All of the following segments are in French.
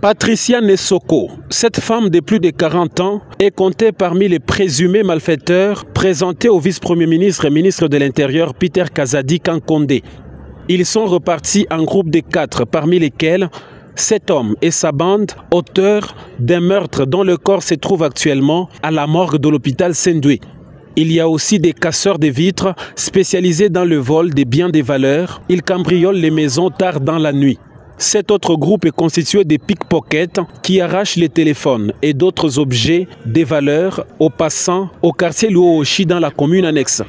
Patricia Nessoko, cette femme de plus de 40 ans, est comptée parmi les présumés malfaiteurs présentés au vice-premier ministre et ministre de l'Intérieur Peter Kazadi Kankonde. Ils sont repartis en groupe de 4, parmi lesquels 7 hommes et sa bande, auteurs d'un meurtre dont le corps se trouve actuellement à la morgue de l'hôpital Sendoué. Il y a aussi des casseurs de vitres spécialisés dans le vol des biens de valeur. Ils cambriolent les maisons tard dans la nuit. Cet autre groupe est constitué de pickpockets qui arrachent les téléphones et d'autres objets de valeur aux passants au quartier Luoshi dans la commune annexe.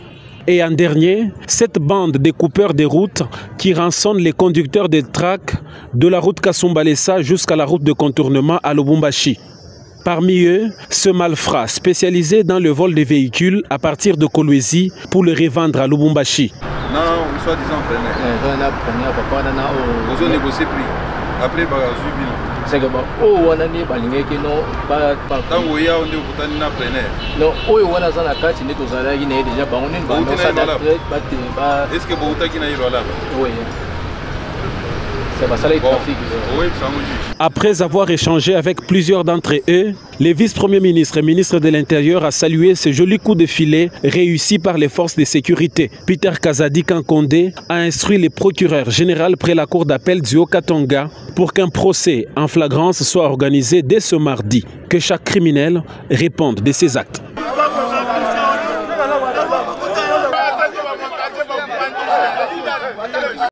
Et en dernier, cette bande de coupeurs de route qui rançonnent les conducteurs de track de la route Kasumbalesa jusqu'à la route de contournement à Lubumbashi. Parmi eux, ce malfrat spécialisé dans le vol des véhicules à partir de Kolwezi pour le revendre à Lubumbashi. Non, soi-disant preneur. Vous avez négocié prix. Après, c'est que on a des balingés qui n'ont pas. Tant qu'on y a, on est au bout d'un preneur. Non, on a dans la carte, il est aux arrêts, il est déjà bon. Est-ce que vous avez là? Oui. Après avoir échangé avec plusieurs d'entre eux, le vice-premier ministre et ministre de l'Intérieur a salué ce joli coup de filet réussi par les forces de sécurité. Peter Kazadi Kankonde a instruit le procureur général près la cour d'appel du Haut-Katanga pour qu'un procès en flagrance soit organisé dès ce mardi. Que chaque criminel réponde de ses actes.